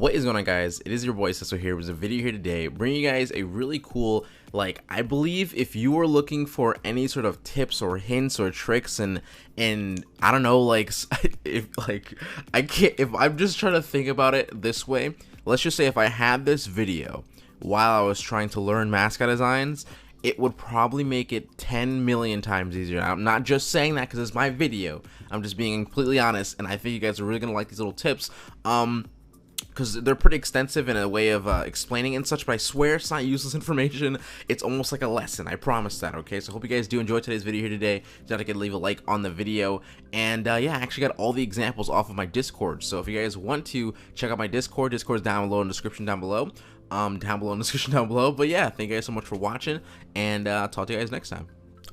What is going on, guys? It is your boy Cecil here with a video here today, bringing you guys a really cool, I believe if you are looking for any sort of tips or hints or tricks and I don't know, if I'm just trying to think about it this way, let's just say if I had this video while I was trying to learn mascot designs, it would probably make it 10 million times easier. I'm not just saying that because it's my video. I'm just being completely honest, and I think you guys are really gonna like these little tips. Because they're pretty extensive in a way of explaining and such, but I swear it's not useless information. It's almost like a lesson, I promise that, okay? So I hope you guys do enjoy today's video here today. Don't forget to leave a like on the video, and yeah, I actually got all the examples off of my Discord, so if you guys want to check out my Discord is down below in the description down below. But yeah, thank you guys so much for watching, and talk to you guys next time.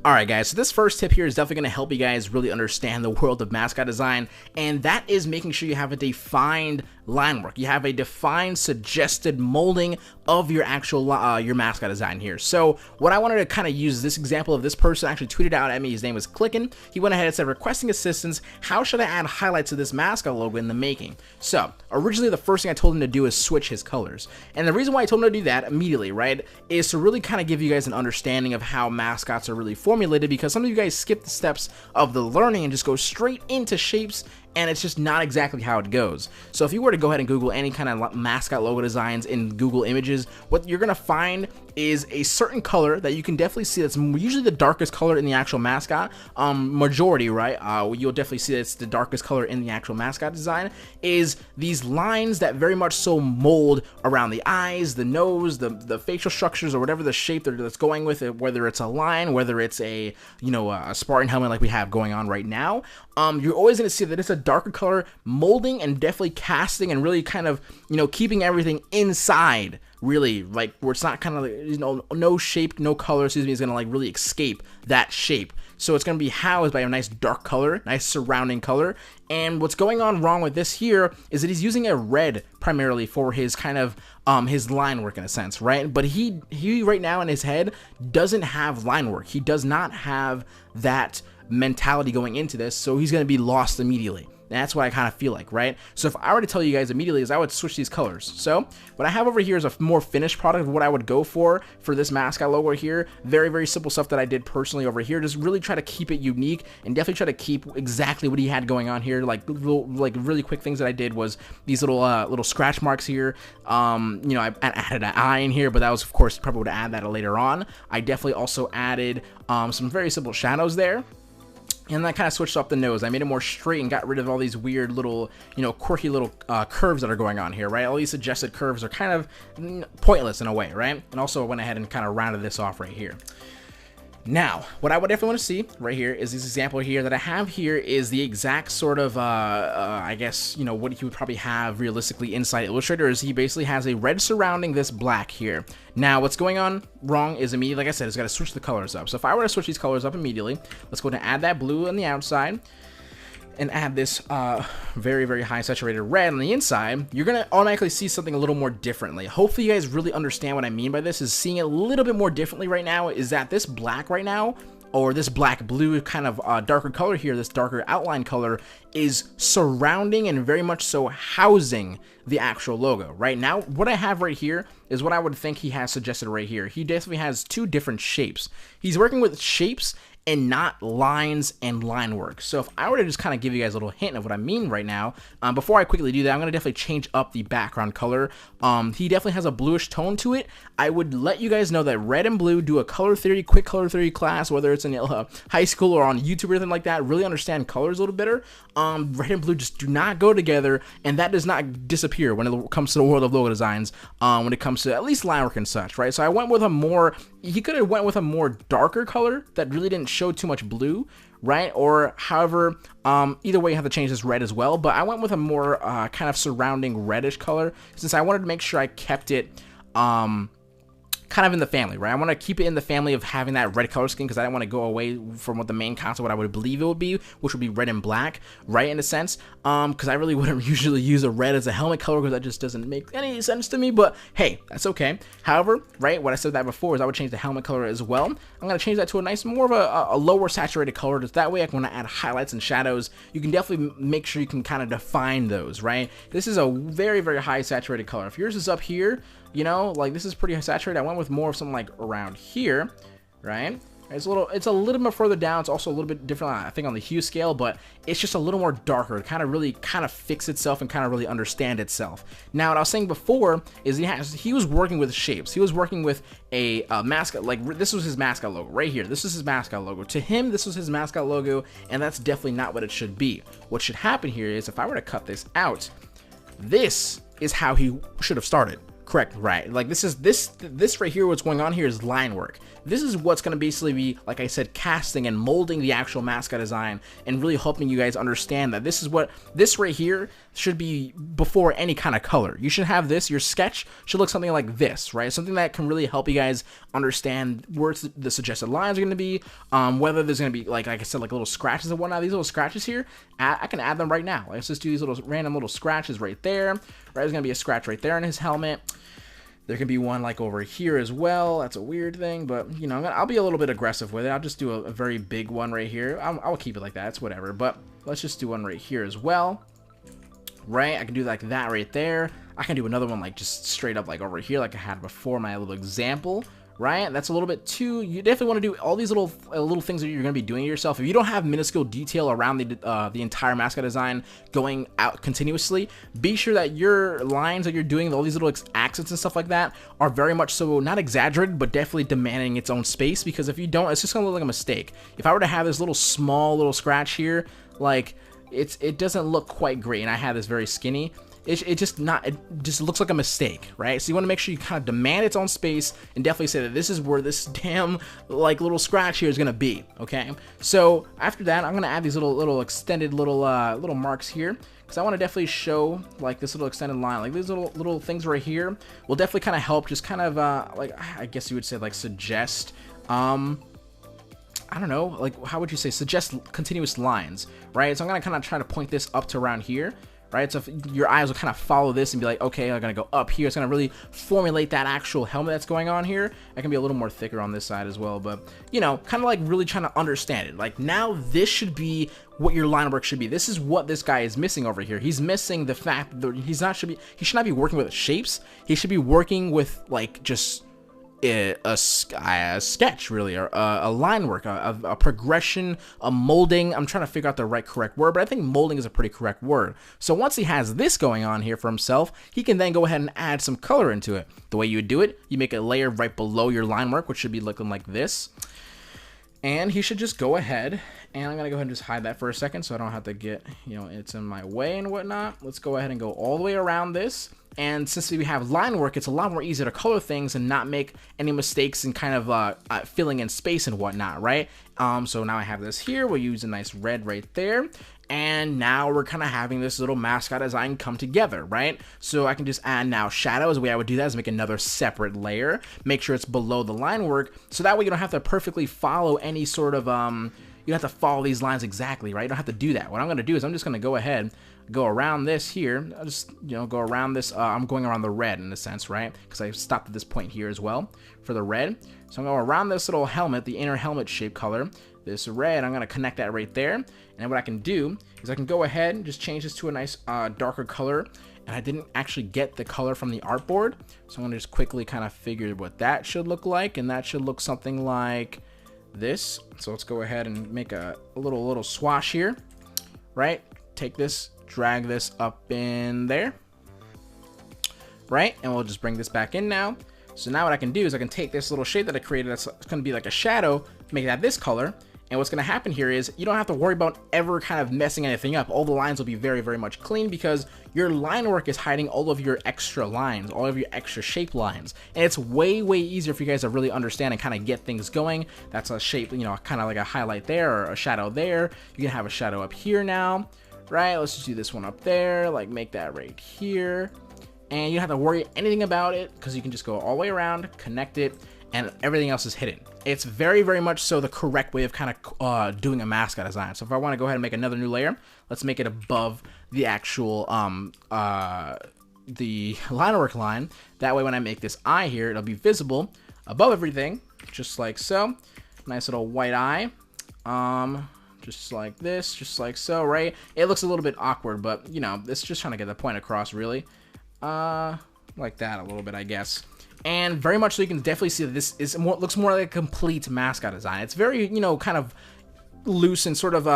Alright guys, so this first tip here is definitely going to help you guys really understand the world of mascot design, and that is making sure you have a defined line work. You have a defined suggested molding of your actual your mascot design here. So what I wanted to kind of use this example of, this person actually tweeted out at me, his name was Clickin. He went ahead and said, requesting assistance, how should I add highlights to this mascot logo in the making? So originally the first thing I told him to do is switch his colors, and the reason why I told him to do that immediately, right, is to really kind of give you guys an understanding of how mascots are really formulated, because some of you guys skip the steps of the learning and just go straight into shapes, and it's just not exactly how it goes. So if you were to go ahead and Google any kind of mascot logo designs in Google Images, what you're gonna find is a certain color that you can definitely see that's usually the darkest color in the actual mascot. Majority, right? You'll definitely see it's the darkest color in the actual mascot design, is these lines that very much so mold around the eyes, the nose, the facial structures, or whatever the shape that's going with it, whether it's a line, whether it's a a Spartan helmet like we have going on right now. You're always going to see that it's a darker color molding and definitely casting and really kind of, keeping everything inside, really, like where it's not kind of, no shape, no color, is going to really escape that shape. So it's going to be housed by a nice dark color, nice surrounding color. And what's going on wrong with this here is that he's using a red primarily for his kind of his line work in a sense, right? But he right now in his head doesn't have line work. He does not have that mentality going into this, so he's going to be lost immediately. That's what I kind of feel like, right? So if I were to tell you guys immediately, is I would switch these colors. So what I have over here is a more finished product of what I would go for this mascot logo here. Very, very simple stuff that I did personally over here. Just really try to keep it unique and definitely try to keep exactly what he had going on here. Like really quick things that I did was these little scratch marks here. I added an eye in here, but that was, of course, probably would add that later on. I definitely also added some very simple shadows there. And I kind of switched up the nose. I made it more straight and got rid of all these weird little, quirky little curves that are going on here, right? All these suggested curves are kind of pointless in a way, right? And also went ahead and kind of rounded this off right here. Now, what I would definitely want to see right here is this example here that I have here is the exact sort of, I guess, what he would probably have realistically inside Illustrator is he basically has a red surrounding this black here. Now, what's going on wrong is immediately, like I said, it's got to switch the colors up. So if I were to switch these colors up immediately, let's go ahead and add that blue on the outside and add this very, very high saturated red on the inside, you're going to automatically see something a little more differently. Hopefully you guys really understand what I mean by this, is seeing it a little bit more differently right now, is that this black right now, or this black blue kind of darker color here, this darker outline color, is surrounding and very much so housing the actual logo. Right now, what I have right here is what I would think he has suggested right here. He definitely has two different shapes. He's working with shapes and not lines and line work. So if I were to just kind of give you guys a little hint of what I mean right now, before I quickly do that, I'm going to definitely change up the background color. He definitely has a bluish tone to it. I would let you guys know that red and blue, do a quick color theory class, whether it's in high school or on YouTube or anything like that, really understand colors a little better. Red and blue just do not go together, and that does not disappear when it comes to the world of logo designs, when it comes to at least line work and such, right? So I went with a more, he could have went with a more darker color that really didn't show too much blue, right? Or however, either way you have to change this red as well, but I went with a more kind of surrounding reddish color, since I wanted to make sure I kept it kind kind of in the family, right? I want to keep it in the family of having that red color scheme because I don't want to go away from what the main concept, what I would believe it would be, which would be red and black, right, in a sense. Because I really wouldn't usually use a red as a helmet color because that just doesn't make any sense to me, but hey, that's okay. However, right, what I said that before is I would change the helmet color as well. I'm going to change that to a nice, more of a lower saturated color. Just that way I can, when I add highlights and shadows, you can definitely make sure you can kind of define those, right? This is a very, very high saturated color. If yours is up here, you know, like this is pretty saturated. I went with more of something like around here, right? It's a little bit further down. It's also a little bit different, I think, on the hue scale, but it's just a little more darker. It kind of really fix itself and kind of really understand itself. Now, what I was saying before is he was working with shapes. He was working with a mascot. Like this was his mascot logo right here. This is his mascot logo. To him, this was his mascot logo, and that's definitely not what it should be. What should happen here is if I were to cut this out, this is how he should have started. Correct, right? Like this right here, what's going on here is line work. This is what's going to basically be, like I said, casting and molding the actual mascot design and really helping you guys understand that this is what this right here should be before any kind of color. You should have this, your sketch should look something like this, right? Something that can really help you guys understand where the suggested lines are going to be, whether there's going to be, like I said, like little scratches and whatnot. These little scratches here, I can add them right now. Let's just do these little random little scratches right there. Right, there's going to be a scratch right there on his helmet. There can be one like over here as well. That's a weird thing, but you know, I'll be a little bit aggressive with it. I'll just do a very big one right here. I'll keep it like that. It's whatever, but let's just do one right here as well. Right, I can do like that right there. I can do another one like just straight up like over here like I had before, my little example. Right, that's a little bit too. You definitely want to do all these little things that you're going to be doing yourself. If you don't have minuscule detail around the entire mascot design going out continuously, be sure that your lines that you're doing, all these little accents and stuff like that, are very much so not exaggerated, but definitely demanding its own space. Because if you don't, it's just going to look like a mistake. If I were to have this small scratch here, like it doesn't look quite great, and I have this very skinny. It just looks like a mistake, right? So you want to make sure you kind of demand its own space and definitely say that this is where this damn like little scratch here is gonna be. Okay, so after that, I'm gonna add these little extended little marks here because I want to definitely show like this little extended line, like these little things right here will definitely kind of help, just kind of like I guess you would say like suggest. I don't know, like how would you say, suggest continuous lines, right? So I'm gonna kind of try to point this up to around here. Right, so if your eyes will kind of follow this and be like, okay, I'm gonna go up here. It's gonna really formulate that actual helmet that's going on here. I can be a little more thicker on this side as well, but you know, kind of like really trying to understand it. Like now, this should be what your line work should be. This is what this guy is missing over here. He's missing the fact that he should not be working with shapes. He should be working with like just a sketch, really, or a line work, a progression, a molding. I'm trying to figure out the correct word, but I think molding is a pretty correct word. So once he has this going on here for himself, he can then go ahead and add some color into it. The way you would do it, you make a layer right below your line work, which should be looking like this. And he should just go ahead, and I'm going to go ahead and just hide that for a second so I don't have to get, you know, it's in my way and whatnot. Let's go ahead and go all the way around this. And since we have line work, it's a lot more easier to color things and not make any mistakes in kind of filling in space and whatnot, right? So now I have this here. We'll use a nice red right there. And now we're kind of having this little mascot design come together, right? So I can just add now shadows. The way I would do that is make another separate layer. Make sure it's below the line work. So that way you don't have to perfectly follow any sort of, you don't have to follow these lines exactly, right? You don't have to do that. What I'm going to do is I'm just going to go ahead, go around this here. I'll just, you know, go around this. I'm going around the red in a sense, right? Because I stopped at this point here as well for the red. So I'm going around this little helmet, the inner helmet shape color. This red, I'm going to connect that right there. And what I can do is I can go ahead and just change this to a nice darker color. And I didn't actually get the color from the artboard. So I'm going to just quickly kind of figure what that should look like. And that should look something like this. So let's go ahead and make a little swash here, right? Take this, drag this up in there, right? And we'll just bring this back in now. So now what I can do is I can take this little shape that I created that's going to be like a shadow, make that this color. And what's going to happen here is you don't have to worry about ever kind of messing anything up. All the lines will be very, very much clean because your line work is hiding all of your extra lines, all of your extra shape lines. And it's way, way easier for you guys to really understand and kind of get things going. That's a shape, you know, kind of like a highlight there or a shadow there. You can have a shadow up here now, right? Let's just do this one up there, like make that right here. And you don't have to worry anything about it because you can just go all the way around, connect it. and everything else is hidden. It's very, very much so the correct way of kind of doing a mascot design. So if I want to go ahead and make another new layer, let's make it above the actual the line work line. That way when I make this eye here, it'll be visible above everything, just like so. Nice little white eye, just like this, just like so, right? It looks a little bit awkward, but you know, it's just trying to get the point across, really. Like that a little bit, I guess. And very much so you can definitely see that this is looks more like a complete mascot design. It's very, you know, kind of loose and sort of,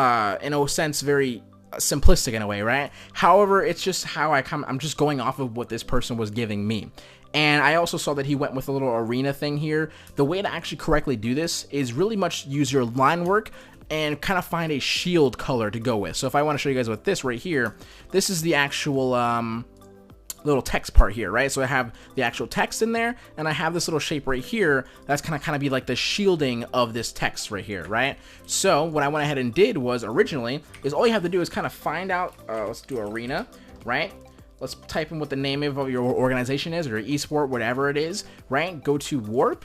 in a sense, very simplistic in a way, right? However, it's just how I'm just going off of what this person was giving me. And I also saw that he went with a little arena thing here. The way to actually correctly do this is really much use your line work and kind of find a shield color to go with. So if I want to show you guys what this right here, this is the actual little text part here, right? So I have the actual text in there, and I have this little shape right here that's gonna kind of be like the shielding of this text right here, right? So what I went ahead and did was originally is all you have to do is kind of find out, let's do arena, right? Let's type in what the name of your organization is, or your esport, whatever it is, right? Go to warp,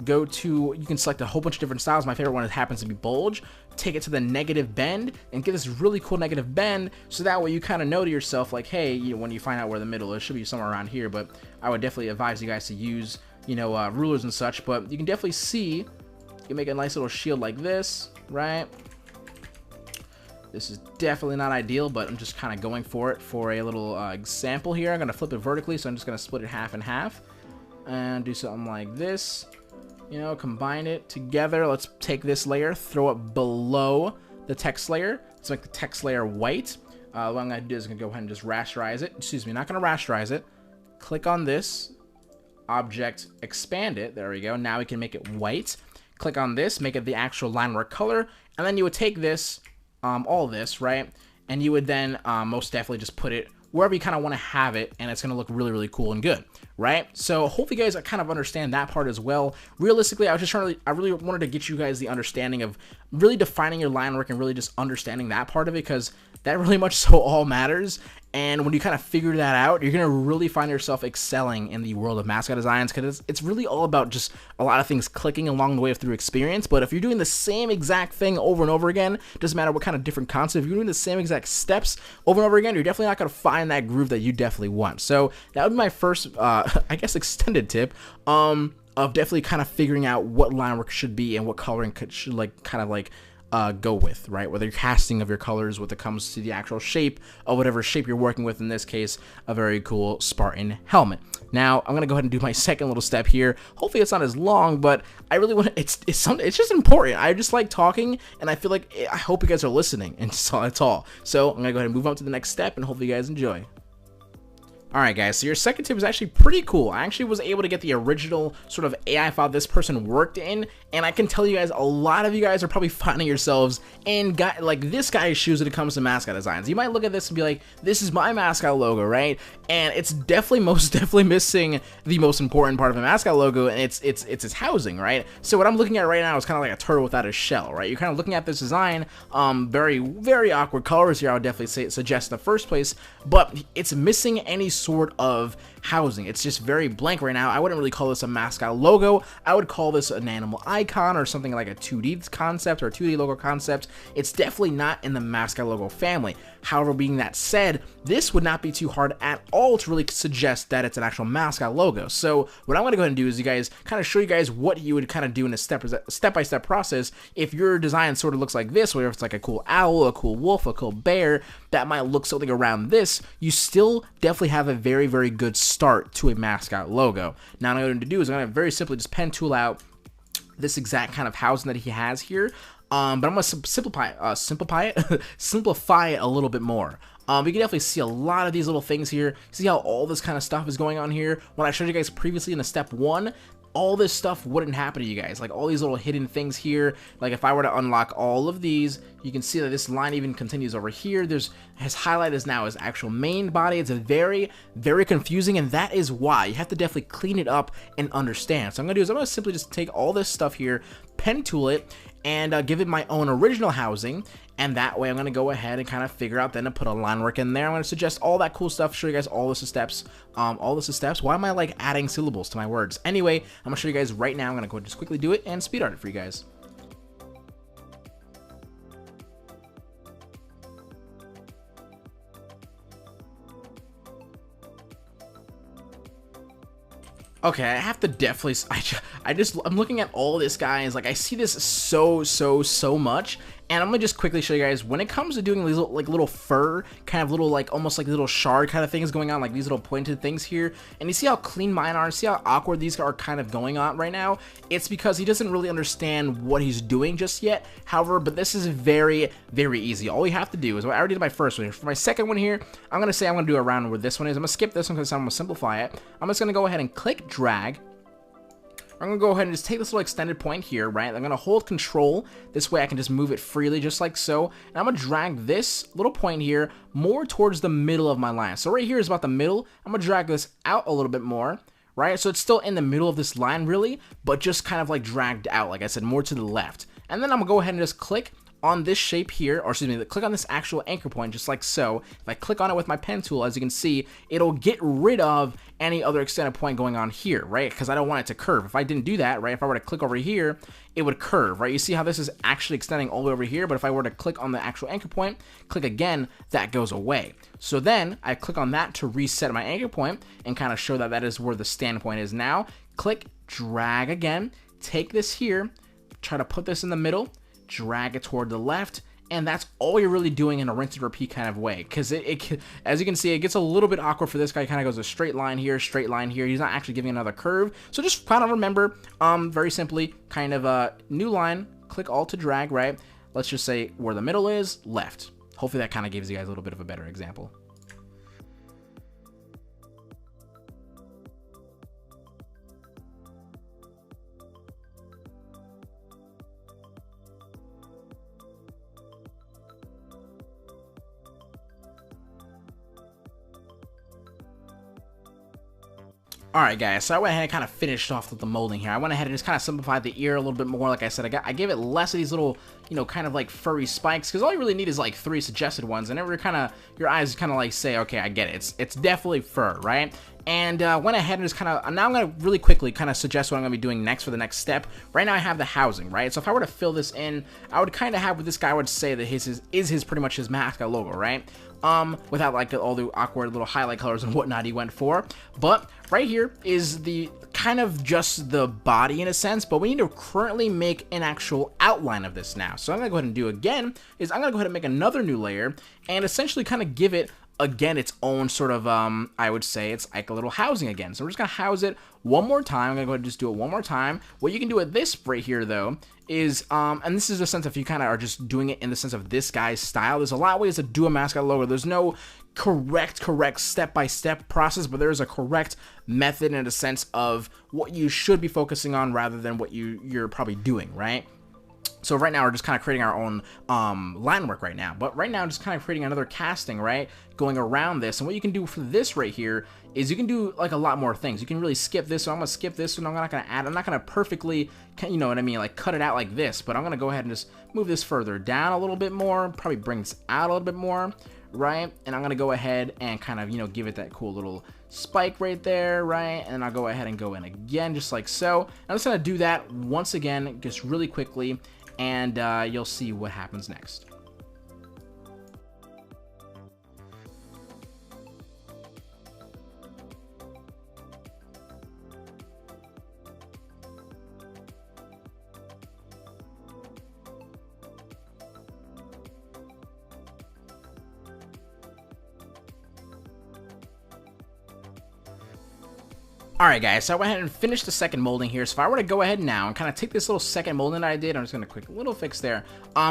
go to, you can select a whole bunch of different styles. My favorite one happens to be bulge. Take it to the negative bend and get this really cool negative bend, so that way you kind of know to yourself, like, hey, you know, when you find out where the middle is, it should be somewhere around here, but I would definitely advise you guys to use, you know, rulers and such. But you can definitely see, you can make a nice little shield like this, right? This is definitely not ideal, but I'm just kind of going for it for a little example here. I'm going to flip it vertically, so I'm just going to split it half and half and do something like this. You know, combine it together. Let's take this layer, throw it below the text layer. Let's make the text layer white. What I'm going to do is I'm going to go ahead and just rasterize it. Excuse me, not going to rasterize it. Click on this object, expand it. There we go. Now we can make it white. Click on this, make it the actual line work color. And then you would take this, all this, right? And you would then most definitely just put it wherever you kind of want to have it, and it's going to look really, really cool and good, right? So hopefully you guys kind of understand that part as well. Realistically, I really wanted to get you guys the understanding of really defining your line work and really just understanding that part of it, because that really much so all matters. And when you kind of figure that out, you're going to really find yourself excelling in the world of mascot designs, because it's really all about just a lot of things clicking along the way through experience. But if you're doing the same exact thing over and over again, doesn't matter what kind of different concept, if you're doing the same exact steps over and over again, you're definitely not going to find that groove that you definitely want. So that would be my first, I guess, extended tip of definitely kind of figuring out what line work should be and what coloring should like kind of like go with, right? Whether you're casting of your colors when it comes to the actual shape of whatever shape you're working with, in this case, a very cool Spartan helmet. Now, I'm gonna go ahead and do my second little step here. Hopefully it's not as long, but I really want to, it's just important. I just like talking, and I feel like, I hope you guys are listening, and that's all. So I'm gonna go ahead and move on to the next step, and hopefully you guys enjoy. Alright guys, so your second tip is actually pretty cool. I actually was able to get the original sort of AI file this person worked in, and I can tell you guys, a lot of you guys are probably finding yourselves in like this guy's shoes when it comes to mascot designs. You might look at this and be like, this is my mascot logo, right? And it's definitely, most definitely missing the most important part of a mascot logo, and it's its housing, right? So what I'm looking at right now is kind of like a turtle without a shell, right? You're kind of looking at this design, very, very awkward colors here, I would definitely suggest in the first place, but it's missing any sort of housing. It's just very blank right now. I wouldn't really call this a mascot logo. I would call this an animal icon or something like a 2D concept or a 2D logo concept. It's definitely not in the mascot logo family. However, being that said, this would not be too hard at all to really suggest that it's an actual mascot logo. So what I'm going to go ahead and do is you guys kind of show you guys what you would kind of do in a step-by-step process if your design sort of looks like this, whether it's like a cool owl, a cool wolf, a cool bear, that might look something around this. You still definitely have a very, very good start to a mascot logo. Now what I'm going to do is I'm going to very simply just pen tool out this exact kind of housing that he has here. But I'm going to simplify it a little bit more. You can definitely see a lot of these little things here. See how all this kind of stuff is going on here? When I showed you guys previously in the step 1, all this stuff wouldn't happen to you guys. Like all these little hidden things here. Like if I were to unlock all of these, you can see that this line even continues over here. His highlight is now his actual main body. It's a very, very confusing, and that is why you have to definitely clean it up and understand. So I'm gonna do is I'm gonna simply just take all this stuff here, pen tool it and give it my own original housing. And that way I'm going to go ahead and kind of figure out then to put a line work in there. I'm going to suggest all that cool stuff, show you guys all this is steps. Why am I like adding syllables to my words? Anyway, I'm going to show you guys right now. I'm going to go just quickly do it and speed art it for you guys. Okay, I have to definitely, I'm looking at all this, guys, like I see this so much, and I'm gonna just quickly show you guys, when it comes to doing these little fur, kind of little, like, almost like little shard kind of things going on, like these little pointed things here, and you see how clean mine are, see how awkward these are kind of going on right now? It's because he doesn't really understand what he's doing just yet. However, but this is very easy. All we have to do is, well, I already did my first one here. For my second one here, I'm gonna say I'm gonna do around where this one is. I'm gonna skip this one because I'm gonna simplify it. I'm just gonna go ahead and click drag. I'm gonna go ahead and just take this little extended point here, right? I'm gonna hold control. This way I can just move it freely, just like so. And I'm gonna drag this little point here more towards the middle of my line. So right here is about the middle. I'm gonna drag this out a little bit more, right? So it's still in the middle of this line really, but just kind of like dragged out, like I said, more to the left. And then I'm gonna go ahead and just click on this shape here, or excuse me, click on this actual anchor point, just like so. If I click on it with my pen tool, as you can see, it'll get rid of any other extended point going on here, right? Because I don't want it to curve. If I didn't do that, right, if I were to click over here, it would curve, right? You see how this is actually extending all the way over here, but if I were to click on the actual anchor point, click again, that goes away. So then I click on that to reset my anchor point and kind of show that that is where the standpoint is now. Click, drag again, take this here, try to put this in the middle, drag it toward the left, and that's all you're really doing in a rinse and repeat kind of way, because it as you can see, it gets a little bit awkward for this guy. Kind of goes a straight line here, he's not actually giving another curve. So just kind of remember, very simply, kind of a new line, click alt to drag, right? Let's just say where the middle is, left. Hopefully that kind of gives you guys a little bit of a better example. Alright guys, so I went ahead and kind of finished off with the molding here. I went ahead and just kind of simplified the ear a little bit more. Like I said, I gave it less of these little, you know, kind of like furry spikes, because all you really need is like 3 suggested ones, and your eyes kind of like say, okay, I get it. It's definitely fur, right? And went ahead and just kind of, now I'm going to really quickly kind of suggest what I'm going to be doing next for the next step. Right now I have the housing, right? So if I were to fill this in, I would kind of have what this guy would say that his pretty much his mascot logo, right? Without like all the awkward little highlight colors and whatnot he went for. But right here is the kind of just the body in a sense, but we need to currently make an actual outline of this now. So I'm going to go ahead and do again is I'm going to go ahead and make another new layer and essentially kind of give it again its own sort of I would say it's like a little housing again. So we're just gonna house it one more time. I'm gonna go ahead and just do it one more time. What you can do with this right here though is and this is a sense if you kind of are just doing it in the sense of this guy's style. There's a lot of ways to do a mascot logo. There's no correct step-by-step process, but there is a correct method in a sense of what you should be focusing on rather than what you're probably doing, right? So right now we're just kind of creating our own line work right now, but right now I'm just kind of creating another casting, right, going around this. And what you can do for this right here is you can do like a lot more things. You can really skip this, so I'm gonna skip this and I'm not gonna perfectly, you know what I mean, like cut it out like this, but I'm gonna go ahead and just move this further down a little bit more, probably bring this out a little bit more, right? And I'm gonna go ahead and kind of, you know, give it that cool little spike right there, right? And I'll go ahead and go in again, just like so. I'm just gonna do that once again, just really quickly, and you'll see what happens next. Alright guys, so I went ahead and finished the second molding here. So if I were to go ahead now and kind of take this little second molding that I did, I'm just going to quick little fix there.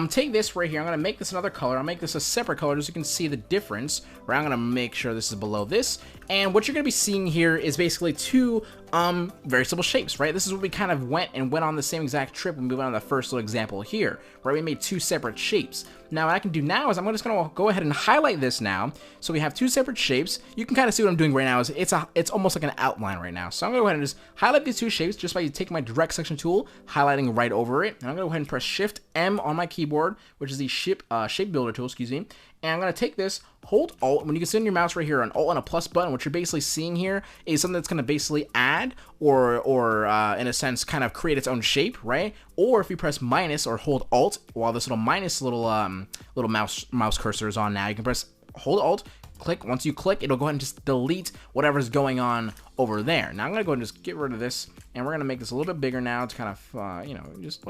Take this right here, I'm going to make this another color. I'll make this a separate color just so you can see the difference. Right, I'm going to make sure this is below this. And what you're going to be seeing here is basically two Very simple shapes, right? This is what we kind of went on the same exact trip when we went on the first little example here, where we made 2 separate shapes. Now what I can do now is I'm just gonna go ahead and highlight this now. So we have 2 separate shapes. You can kind of see what I'm doing right now is it's almost like an outline right now. So I'm gonna go ahead and just highlight these 2 shapes just by taking my direct selection tool, highlighting right over it. And I'm gonna go ahead and press Shift M on my keyboard, which is the shape builder tool, excuse me. And I'm gonna take this, hold Alt, when you can see on your mouse right here, an Alt and a plus button, what you're basically seeing here is something that's gonna basically add or in a sense kind of create its own shape, right? Or if you press minus or hold Alt while this little minus little mouse cursor is on now, you can press hold Alt, click. Once you click, it'll go ahead and just delete whatever's going on over there. Now I'm gonna go ahead and just get rid of this, and we're gonna make this a little bit bigger now to kind of just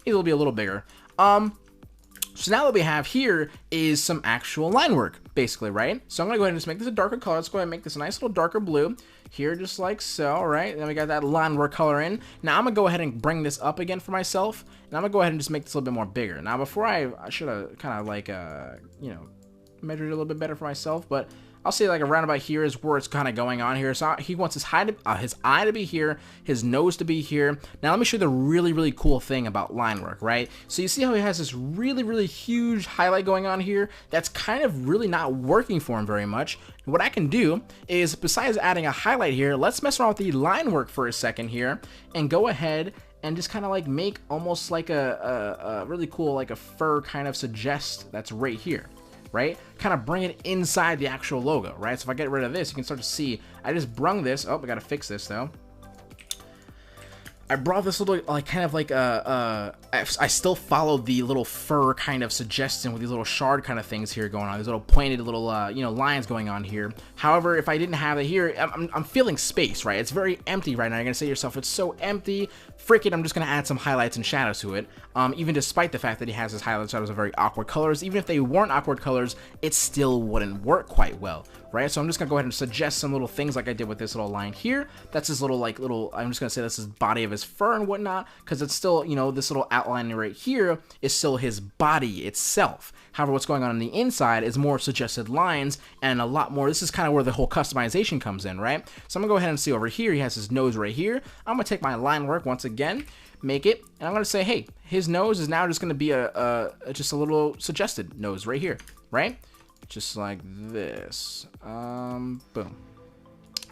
it'll be a little bigger. So now what we have here is some actual line work, basically, right? So I'm gonna go ahead and just make this a darker color. Let's go ahead and make this a nice little darker blue here, just like so, right? Then we got that line work color in. Now I'm gonna go ahead and bring this up again for myself, and I'm gonna go ahead and just make this a little bit more bigger. Now before I should have kind of like, measured it a little bit better for myself, but I'll say like around about here is where it's kind of going on here. So he wants his eye to be here, his nose to be here. Now let me show you the really cool thing about line work, right? So you see how he has this really huge highlight going on here that's kind of really not working for him very much. And what I can do is, besides adding a highlight here, let's mess around with the line work for a second here and go ahead and just kind of like make almost like a really cool like a fur kind of suggest that's right here. Right? Kind of bring it inside the actual logo, right? So if I get rid of this, you can start to see, I just brung this, oh, I gotta fix this though. I brought this little, like, kind of like, I still follow the little fur kind of suggestion with these little shard kind of things here going on, these little pointed little, lines going on here. However, if I didn't have it here, I'm feeling space, right? It's very empty right now. You're gonna say to yourself, it's so empty, frick it, I'm just gonna add some highlights and shadows to it. Even despite the fact that he has his highlights and shadows are very awkward colors, even if they weren't awkward colors, it still wouldn't work quite well, right? So I'm just gonna go ahead and suggest some little things like I did with this little line here. That's his little, I'm just gonna say this is body of his fur and whatnot, because it's still, this little outline right here is still his body itself. However, what's going on the inside is more suggested lines and a lot more. This is kind of where the whole customization comes in, right? So I'm gonna go ahead and see over here, he has his nose right here. I'm gonna take my line work once again, make it, and I'm gonna say, hey, his nose is now just gonna be just a little suggested nose right here, right? Just like this. Boom.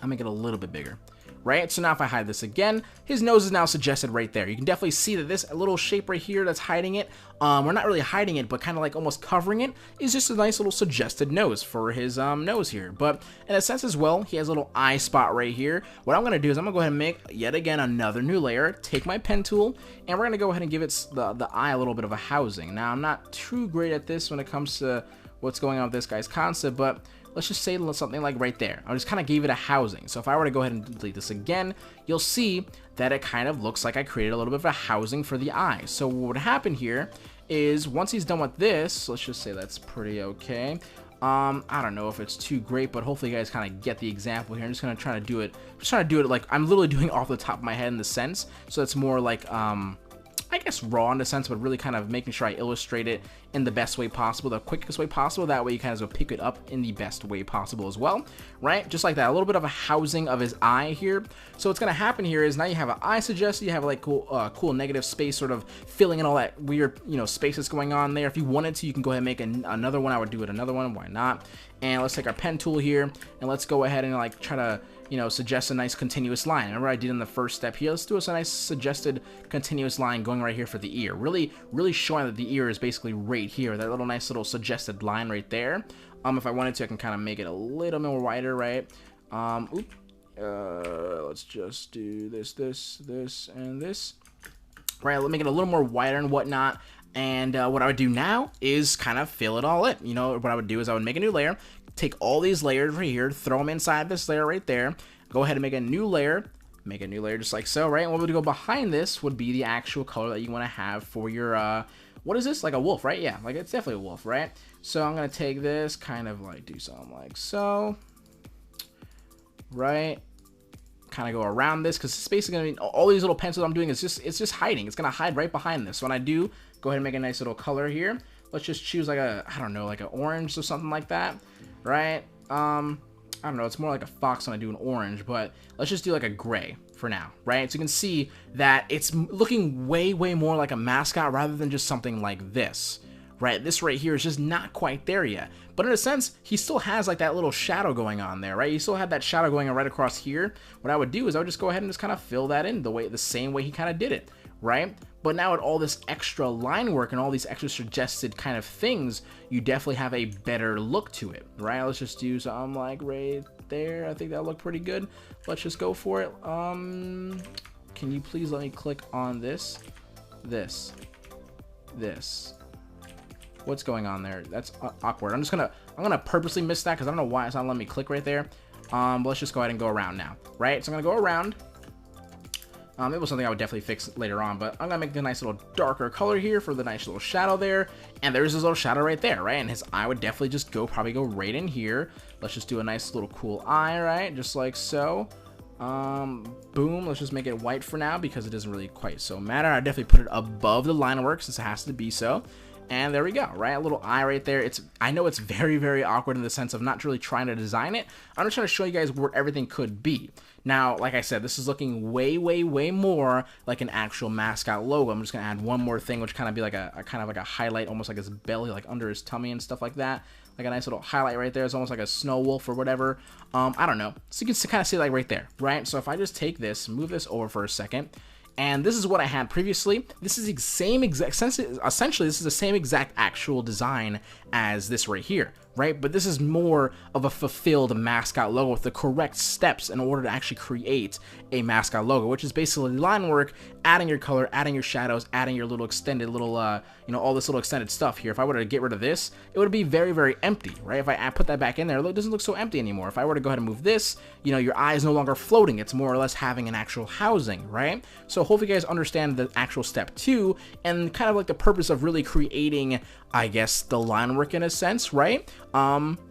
I'll make it a little bit bigger. Right? So now if I hide this again, his nose is now suggested right there. You can definitely see that this little shape right here that's hiding it, we're not really hiding it, but kind of like almost covering it, is just a nice little suggested nose for his nose here. But in a sense as well, he has a little eye spot right here. What I'm going to do is I'm going to go ahead and make, yet again, another new layer, take my pen tool, and we're going to go ahead and give it the eye a little bit of a housing. Now, I'm not too great at this when it comes to what's going on with this guy's concept, but let's just say something like right there. I just kind of gave it a housing. So if I were to go ahead and delete this again, you'll see that it kind of looks like I created a little bit of a housing for the eye. So what would happen here is once he's done with this, let's just say that's pretty okay. I don't know if it's too great, but hopefully you guys kind of get the example here. I'm just gonna try to do it. I'm just trying to do it like I'm literally doing off the top of my head in the sense. So it's more like I guess raw in a sense, but really kind of making sure I illustrate it in the best way possible, the quickest way possible. That way you kind of pick it up in the best way possible as well, right? Just like that, a little bit of a housing of his eye here. So what's gonna happen here is now you have an eye suggested, you have like cool negative space sort of filling in all that weird, space that's going on there. If you wanted to, you can go ahead and make another one. I would do it another one, why not? And let's take our pen tool here and let's go ahead and like try to suggest a nice continuous line. Remember I did in the first step here. Let's do us a nice suggested continuous line going right here for the ear. Really showing that the ear is basically right here. That little nice little suggested line right there. If I wanted to, I can kind of make it a little more wider, right? Let's just do this, and this. Right, let me make it a little more wider and whatnot. And what I would do now is kind of fill it all in. What I would do is I would make a new layer, take all these layers right here, throw them inside this layer right there, go ahead and make a new layer just like so, right? And what would go behind this would be the actual color that you want to have for your, what is this? Like a wolf, right? Yeah, like it's definitely a wolf, right? So I'm going to take this, kind of like do something like so, right? Kind of go around this because it's basically going to be all these little pencils I'm doing is it's just hiding. It's going to hide right behind this. So when I do go ahead and make a nice little color here, let's just choose like I don't know, like an orange or something like that, right? I don't know, it's more like a fox when I do an orange, but let's just do like a gray, for now, right? So you can see that it's looking way more like a mascot rather than just something like this, right? This right here is just not quite there yet. But in a sense, he still has like that little shadow going on there, right? You still have that shadow going on right across here. What I would do is I would just go ahead and just kind of fill that in the same way he kind of did it, right? But now with all this extra line work and all these extra suggested kind of things, you definitely have a better look to it, right? Let's just do something like right there. I think that'll look pretty good. Let's just go for it. Can you please let me click on this? This. What's going on there? That's awkward. I'm gonna purposely miss that because I don't know why it's not letting me click right there. But let's just go ahead and go around now, right? So I'm gonna go around. It was something I would definitely fix later on, but I'm gonna make the nice little darker color here for the nice little shadow there. And there's this little shadow right there, right? And his eye would definitely just probably go right in here. Let's just do a nice little cool eye, right? Just like so. Boom. Let's just make it white for now because it doesn't really quite so matter. I definitely put it above the line work since it has to be so. And there we go, right? A little eye right there. I know it's very awkward in the sense of not really trying to design it. I'm just trying to show you guys where everything could be. Now, like I said, this is looking way more like an actual mascot logo. I'm just gonna add one more thing, which kind of be like a kind of like a highlight, almost like his belly, like under his tummy and stuff like that. Like a nice little highlight right there. It's almost like a snow wolf or whatever. I don't know. So you can kind of see like right there, right? So if I just take this, move this over for a second. And this is what I had previously. This is the same exact, essentially this is the same exact actual design as this right here, right? But this is more of a fulfilled mascot logo with the correct steps in order to actually create a mascot logo, which is basically line work, adding your color, adding your shadows, adding your little extended little, you know, all this little extended stuff here. If I were to get rid of this, it would be very empty, right? If I put that back in there, it doesn't look so empty anymore. If I were to go ahead and move this, you know, your eye is no longer floating. It's more or less having an actual housing, right? So hopefully you guys understand the actual step 2 and kind of like the purpose of really creating, I guess, the line work in a sense, right?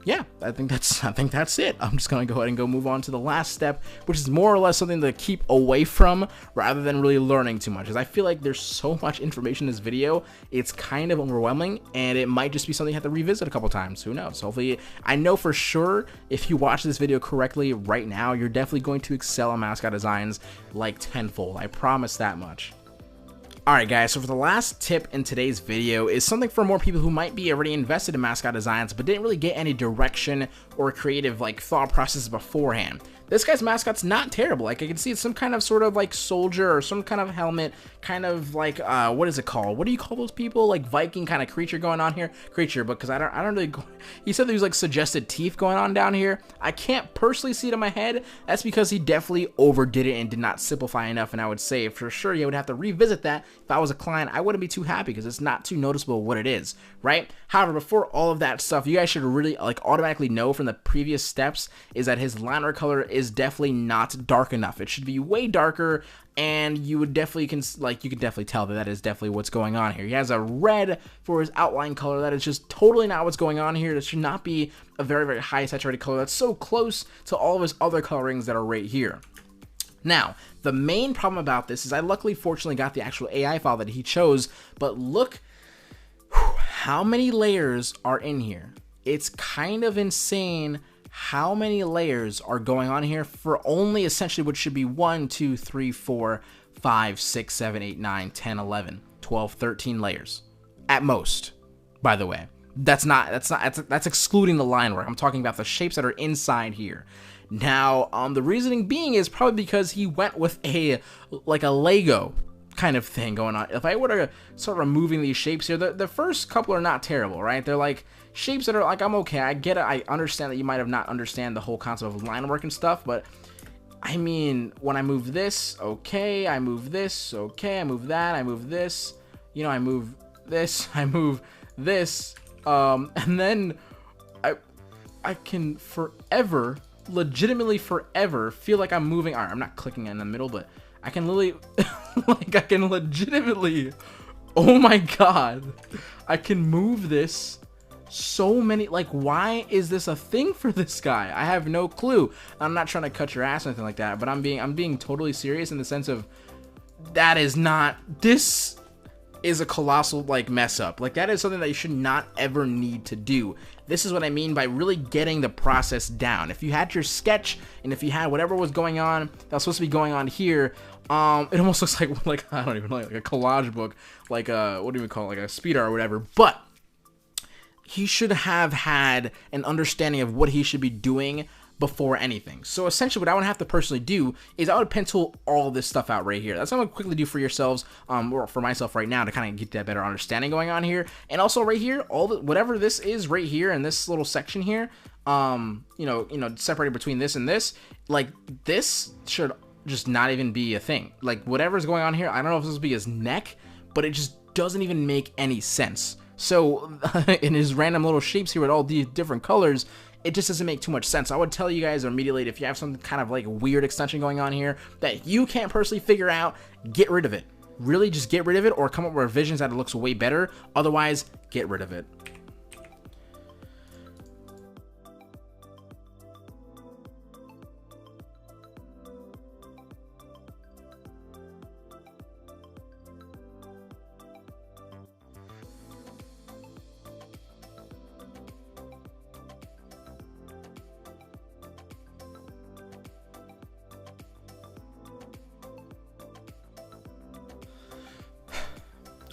Yeah, I think that's it. I'm just gonna go ahead and move on to the last step, which is more or less something to keep away from rather than really learning too much, because I feel like there's so much information in this video, it's kind of overwhelming, and it might just be something you have to revisit a couple times. Who knows? Hopefully, I know for sure if you watch this video correctly right now, you're definitely going to excel in mascot designs like tenfold. I promise that much. Alright guys, so for the last tip in today's video is something for more people who might be already invested in mascot designs but didn't really get any direction or creative like thought process beforehand. This guy's mascot's not terrible. Like I can see it's some kind of sort of like soldier or some kind of helmet, kind of like what is it called? What do you call those people? Like Viking kind of creature going on here. Creature, because I don't really he said there was like suggested teeth going on down here. I can't personally see it in my head. That's because he definitely overdid it and did not simplify enough, and I would say for sure you would have to revisit that. If I was a client, I wouldn't be too happy because it's not too noticeable what it is, right? However, before all of that stuff, you guys should really like automatically know from the previous steps is that his liner color is definitely not dark enough. It should be way darker, and you would definitely you could definitely tell that is definitely what's going on here. He has a red for his outline color. That is just totally not what's going on here. This should not be a very high saturated color that's so close to all of his other colorings that are right here. Now, the main problem about this is I luckily fortunately got the actual AI file that he chose, but look how many layers are in here. It's kind of insane how many layers are going on here for only essentially what should be 1, 2, 3, 4, 5, 6, 7, 8, 9, 10, 11, 12, 13 layers at most, by the way. That's excluding the line work. I'm talking about the shapes that are inside here. Now, the reasoning being is probably because he went with a Lego kind of thing going on. If I were to start removing these shapes here, the first couple are not terrible, right? They're like shapes that are like, I'm okay, I get it, I understand that you might have not understand the whole concept of line work and stuff, but I mean, when I move this, okay, I move this, okay, I move that, I move this, you know, I move this, I move this, and then I can forever, legitimately forever, feel like I'm moving. Alright, I'm not clicking in the middle, but I can literally, like, I can legitimately, oh my god, I can move this so many, like, why is this a thing for this guy? I have no clue. I'm not trying to cut your ass or anything like that, but I'm being totally serious in the sense of that is not, this is a colossal like mess up. Like that is something that you should not ever need to do. This is what I mean by really getting the process down. If you had your sketch and if you had whatever was going on that was supposed to be going on here, it almost looks like I don't even know, like a collage book, like what do we call it, like a speed art or whatever. But he should have had an understanding of what he should be doing before anything. So essentially what I would have to personally do is I would pen tool all this stuff out right here. That's what I'm gonna quickly do for yourselves, or for myself right now, to kind of get that better understanding going on here. And also right here, whatever this is right here in this little section here, you know, separated between this and this, like this should just not even be a thing. Like whatever's going on here, I don't know if this will be his neck, but it just doesn't even make any sense. So in his random little shapes here with all these different colors, it just doesn't make too much sense. I would tell you guys immediately, if you have some kind of like weird extension going on here that you can't personally figure out, get rid of it. Really just get rid of it, or come up with revisions that it looks way better. Otherwise, get rid of it.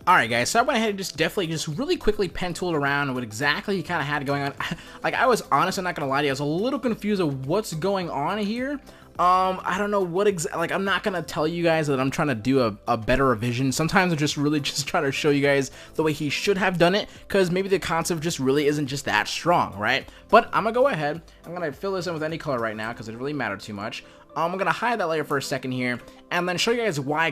Alright guys, so I went ahead and just really quickly pen tooled around what exactly he kind of had going on. Like, I was honest, I'm not gonna lie to you, I was a little confused of what's going on here. I don't know what like, I'm not gonna tell you guys that I'm trying to do a better revision. Sometimes I'm just really just trying to show you guys the way he should have done it, because maybe the concept just really isn't just that strong, right? But I'm gonna go ahead, I'm gonna fill this in with any color right now, because it really mattered too much. I'm gonna hide that layer for a second here, and then show you guys why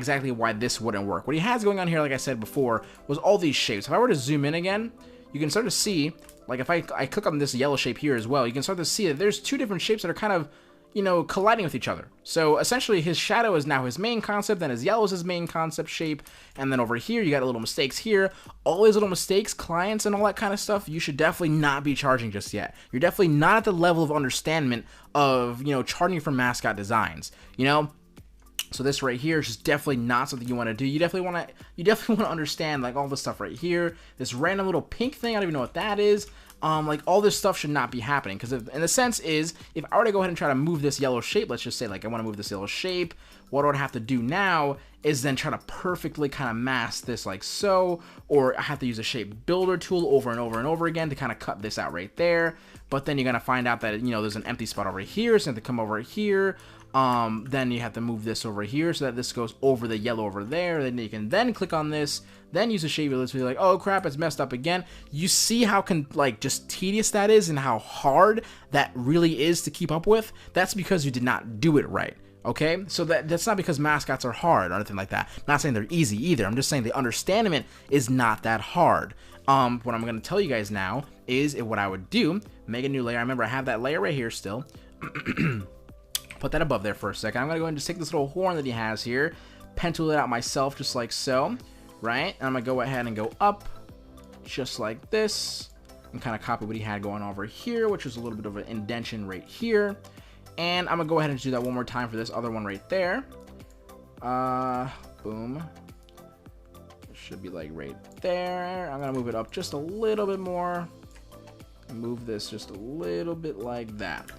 this wouldn't work. What he has going on here, like I said before, was all these shapes. If I were to zoom in again, you can start to see, like if I click on this yellow shape here as well, you can start to see that there's two different shapes that are kind of, you know, colliding with each other. So essentially his shadow is now his main concept, then his yellow is his main concept shape, and then over here you got little mistakes here. All these little mistakes, clients and all that kind of stuff, you should definitely not be charging just yet. You're definitely not at the level of understanding of, you know, charging for mascot designs, you know? So this right here is just definitely not something you want to do. You definitely want to understand like all this stuff right here. This random little pink thing, I don't even know what that is. Like all this stuff should not be happening, because in the sense is, if I were to go ahead and try to move this yellow shape, let's just say like I want to move this yellow shape, what I would have to do now is then try to perfectly kind of mask this like so, or I have to use a shape builder tool over and over and over again to kind of cut this out right there. But then you're gonna find out that, you know, there's an empty spot over here, so you have to come over here. Then you have to move this over here so that this goes over the yellow over there. Then you can then click on this, then use a shape builder to be like, oh crap, it's messed up again. You see how like just tedious that is and how hard that really is to keep up with? That's because you did not do it right. Okay, so that's not because mascots are hard or anything like that. Not saying they're easy either. I'm just saying the understanding is not that hard. What I'm going to tell you guys now is what I would do. Make a new layer. I remember I have that layer right here still. Put that above there for a second. I'm going to go ahead and just take this little horn that he has here, pen tool it out myself just like so, right? And I'm going to go ahead and go up just like this and kind of copy what he had going over here, which is a little bit of an indentation right here. And I'm gonna go ahead and do that one more time for this other one right there. Boom. It should be like right there. I'm gonna move it up just a little bit more. Move this just a little bit like that.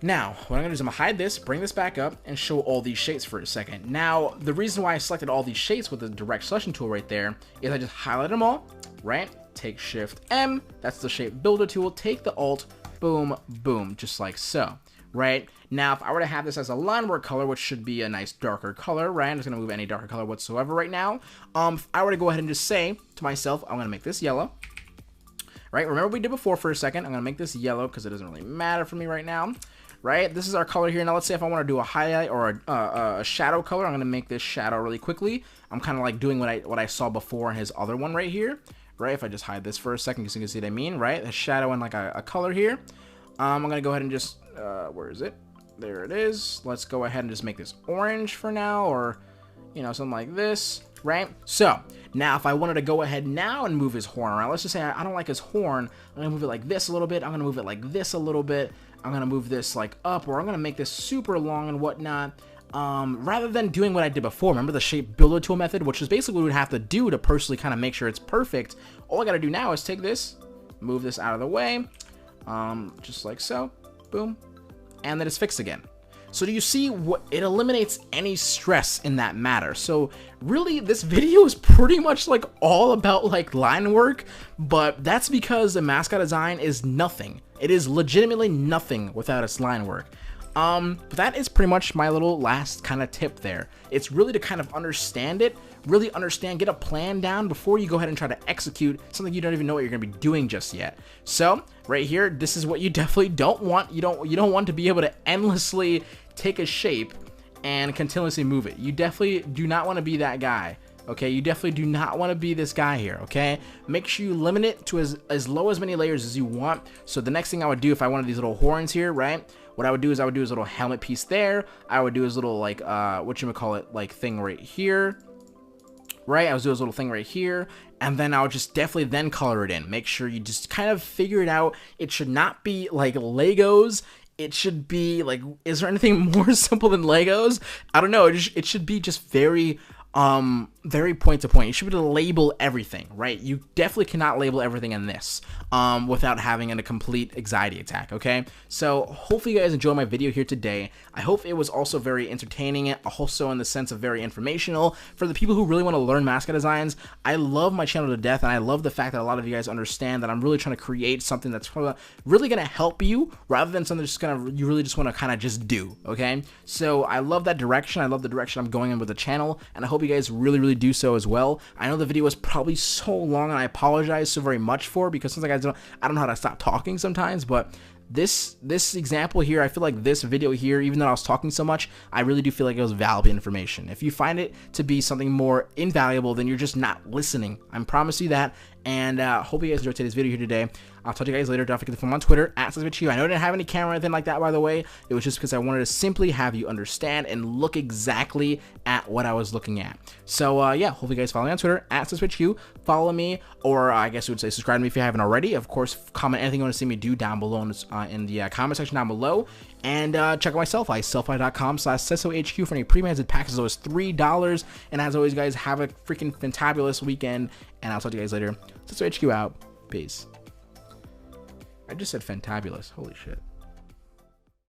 Now, what I'm gonna do is I'm gonna hide this, bring this back up, and show all these shapes for a second. Now, the reason why I selected all these shapes with the direct selection tool right there is I just highlight them all, right? Take Shift M, that's the shape builder tool, take the Alt, boom, boom, just like so. Right now, if I were to have this as a line work color, which should be a nice darker color, right? I'm just gonna move any darker color whatsoever right now. If I were to go ahead and just say to myself, I'm gonna make this yellow, right? Remember what we did before for a second. I'm gonna make this yellow because it doesn't really matter for me right now, right? This is our color here. Now let's say if I want to do a highlight or a shadow color, I'm gonna make this shadow really quickly. I'm kind of like doing what I saw before in his other one right here, right? If I just hide this for a second, so you can see what I mean, right? A shadow and like a color here. I'm gonna go ahead and just where is it? There it is. Let's go ahead and just make this orange for now, or you know, something like this, right? So now if I wanted to go ahead now and move his horn around, let's just say I don't like his horn, I'm gonna move it like this a little bit, I'm gonna move it like this a little bit, I'm gonna move this like up, or I'm gonna make this super long and whatnot. rather than doing what I did before. Remember the shape builder tool method, which is basically what we would have to do to personally kind of make sure it's perfect. All I got to do now is take this, move this out of the way, just like so, boom, and then it's fixed again. So do you see what it eliminates any stress in that matter? So really this video is pretty much like all about like line work, but that's because the mascot design is nothing. It is legitimately nothing without its line work. But that is pretty much my little last kind of tip there. It's really to kind of understand it, really understand, get a plan down before you go ahead and try to execute something you don't even know what you're going to be doing just yet. So right here, this is what you definitely don't want. You don't want to be able to endlessly take a shape and continuously move it. You definitely do not want to be that guy. Okay, you definitely do not want to be this guy here, okay? Make sure you limit it to as low as many layers as you want. So the next thing I would do if I wanted these little horns here, right? What I would do is a little helmet piece there. I would do his little like whatchamacallit, like thing right here. Right, I would do his little thing right here, and then I would just definitely then color it in. Make sure you just kind of figure it out. It should not be like Legos. It should be like, is there anything more simple than Legos? I don't know. It should be just very point to point. You should be able to label everything, right? You definitely cannot label everything in this without having a complete anxiety attack, okay? So hopefully you guys enjoyed my video here today. I hope it was also very entertaining, also in the sense of very informational for the people who really want to learn mascot designs. I love my channel to death, and I love the fact that a lot of you guys understand that I'm really trying to create something that's really going to help you rather than something that's you really just want to kind of just do, okay? So I love that direction. I love the direction I'm going in with the channel, and I hope you guys really do so as well. I know the video was probably so long, and I apologize so very much for it, because sometimes I don't know how to stop talking sometimes, but this example here, I feel like this video here, even though I was talking so much, I really do feel like it was valuable information. If you find it to be something more invaluable, then you're just not listening. I promise you that. And hope you guys enjoyed today's video here today. I'll talk to you guys later. Don't forget to follow me on Twitter @SuspectHugh. I know I didn't have any camera or anything like that, by the way. It was just because I wanted to simply have you understand and look exactly at what I was looking at. So yeah, hopefully you guys follow me on Twitter @SuspectHugh. Follow me, or I guess you would say subscribe to me if you haven't already. Of course, comment anything you want to see me do down below in the comment section down below. And check out my Sellfy, sellfy.com/SessoHQ for any pre-managed packages as low as $3. And as always, guys, have a freaking fantabulous weekend, and I'll talk to you guys later. SessoHQ out. Peace. I just said fantabulous. Holy shit.